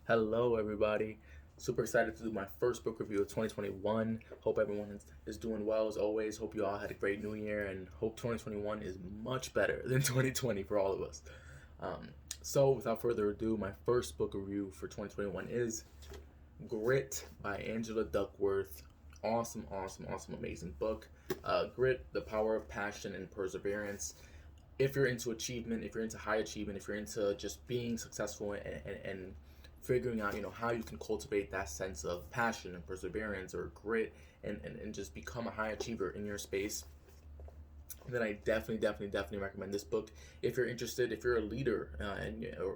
Hello, everybody. Super excited to do my first book review of 2021. Hope everyone is doing well as always. Hope you all had a great new year and hope 2021 is much better than 2020 for all of us. Um, without further ado, my first book review for 2021 is Grit by Angela Duckworth. Awesome, awesome, awesome, amazing book. Grit, the power of passion and perseverance. If you're into achievement, if you're into high achievement, if you're into just being successful and figuring out, how you can cultivate that sense of passion and perseverance or grit and just become a high achiever in your space, then I definitely recommend this book. If you're interested, if you're a leader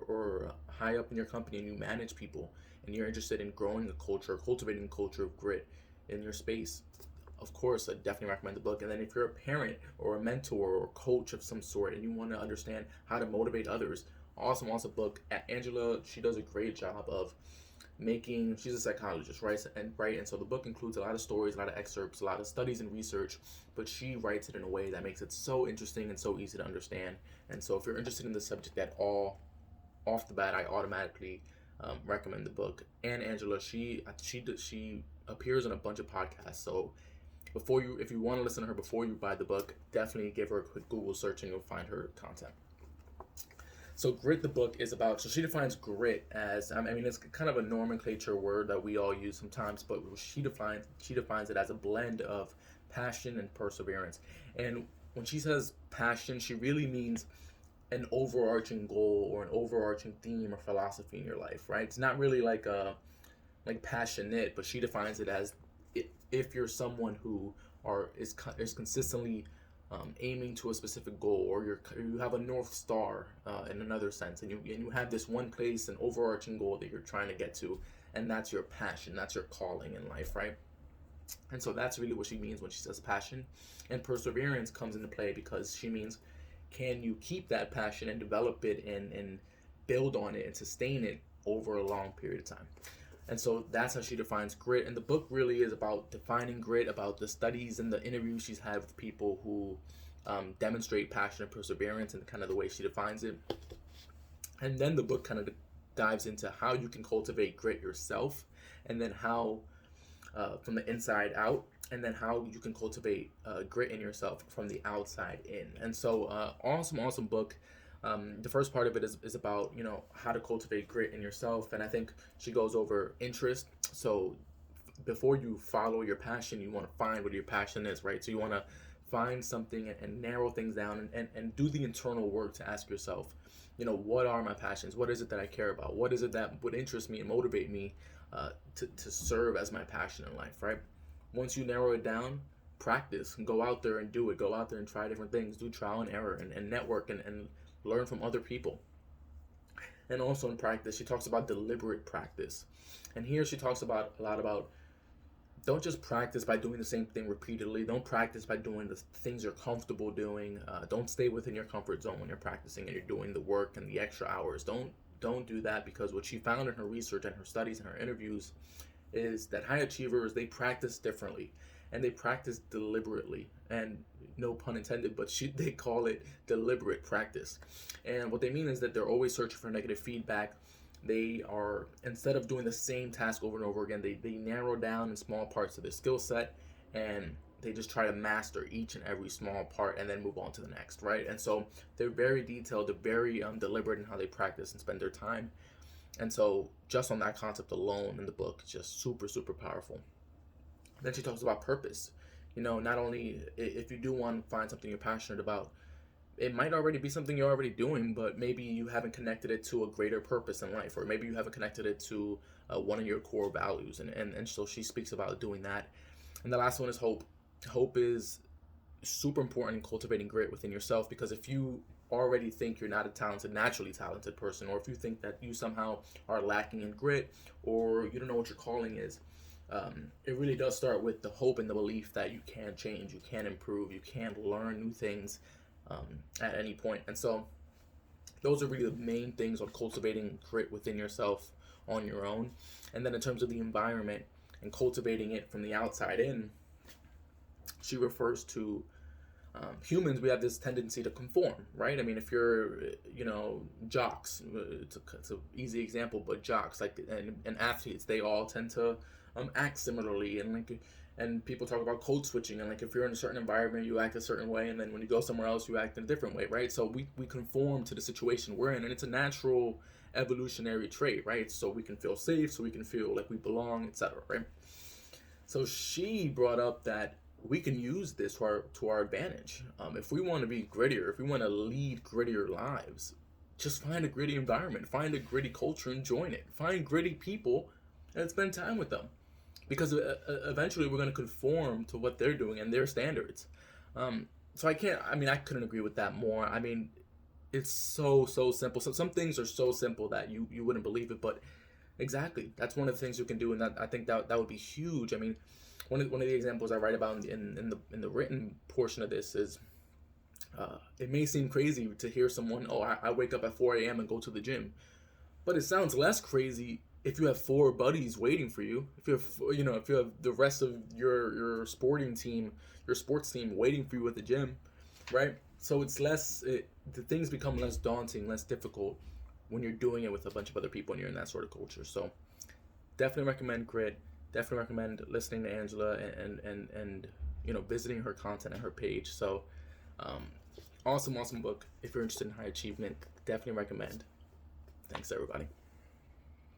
or high up in your company and you manage people and you're interested in growing a culture, cultivating a culture of grit in your space, of course, I definitely recommend the book. And then if you're a parent or a mentor or coach of some sort and you want to understand how to motivate others, awesome book. Angela, she does a great job of she's a psychologist, right, and so the book includes a lot of stories, a lot of excerpts, a lot of studies and research, but she writes it in a way that makes it so interesting and so easy to understand. And so if you're interested in the subject at all, off the bat, I automatically recommend the book. And Angela, she appears on a bunch of podcasts. So if you want to listen to her before you buy the book, definitely give her a quick Google search and you'll find her content. So grit, the book is about. So she defines grit as. I mean, it's kind of a nomenclature word that we all use sometimes, but she defines it as a blend of passion and perseverance. And when she says passion, she really means an overarching goal or an overarching theme or philosophy in your life, right? It's not really like passionate, but she defines it as if you're someone who is consistently aiming to a specific goal, or you have a north star in another sense, and you have this one place, an overarching goal that you're trying to get to, and that's your passion, that's your calling in life, right? And so that's really what she means when she says passion. And perseverance comes into play because she means, can you keep that passion and develop it and build on it and sustain it over a long period of time? And so that's how she defines grit. And the book really is about defining grit, about the studies and the interviews she's had with people who demonstrate passion and perseverance and kind of the way she defines it. And then the book kind of dives into how you can cultivate grit yourself, and then how from the inside out, and then how you can cultivate grit in yourself from the outside in. And so, awesome book. The first part of it is about how to cultivate grit in yourself, and I think she goes over interest. So before you follow your passion, you want to find what your passion is, right? So you want to find something and narrow things down and do the internal work to ask yourself, what are my passions? What is it that I care about? What is it that would interest me and motivate me to serve as my passion in life, right? Once you narrow it down, practice, go out there and do it. Go out there and try different things, do trial and error, and network and learn from other people. And also in practice, she talks about deliberate practice. And here she talks about a lot about, don't just practice by doing the same thing repeatedly. Don't practice by doing the things you're comfortable doing. Don't stay within your comfort zone when you're practicing and you're doing the work and the extra hours. Don't do that, because what she found in her research and her studies and her interviews is that high achievers, they practice differently and they practice deliberately, and no pun intended, but they call it deliberate practice. And what they mean is that they're always searching for negative feedback. They are, instead of doing the same task over and over again, they narrow down in small parts of their skill set, and they just try to master each and every small part and then move on to the next, right? And so they're very detailed, they're very deliberate in how they practice and spend their time. And so just on that concept alone in the book, it's just super powerful. Then she talks about purpose. Not only if you do want to find something you're passionate about, it might already be something you're already doing, but maybe you haven't connected it to a greater purpose in life, or maybe you haven't connected it to one of your core values. And so she speaks about doing that. And the last one is hope. Hope is super important in cultivating grit within yourself, because if you already think you're not a naturally talented person, or if you think that you somehow are lacking in grit, or you don't know what your calling is, it really does start with the hope and the belief that you can change, you can improve, you can learn new things at any point. And so those are really the main things on cultivating grit within yourself on your own. And then in terms of the environment and cultivating it from the outside in, she refers to Humans, we have this tendency to conform, right? I mean, if you're, jocks, it's an easy example, but jocks, like, and athletes, they all tend to act similarly, and people talk about code switching, and like if you're in a certain environment, you act a certain way, and then when you go somewhere else, you act in a different way, right? So we conform to the situation we're in, and it's a natural evolutionary trait, right? So we can feel safe, so we can feel like we belong, etc., right? So she brought up that we can use this to our advantage. If we want to be grittier, if we want to lead grittier lives, just find a gritty environment, find a gritty culture and join it. Find gritty people and spend time with them, because eventually we're going to conform to what they're doing and their standards. So I couldn't agree with that more. I mean, it's so simple. So some things are so simple that you wouldn't believe it, but exactly, that's one of the things you can do, and I think that would be huge. I mean, one of the examples I write about in the written portion of this is, it may seem crazy to hear someone, oh, I wake up at 4 a.m. and go to the gym, but it sounds less crazy if you have 4 buddies waiting for you. If you have if you have the rest of your sports team waiting for you at the gym, right? So the things become less daunting, less difficult when you're doing it with a bunch of other people and you're in that sort of culture. So definitely recommend Grit. Definitely recommend listening to Angela and visiting her content and her page. So awesome book. If you're interested in high achievement, definitely recommend. Thanks everybody.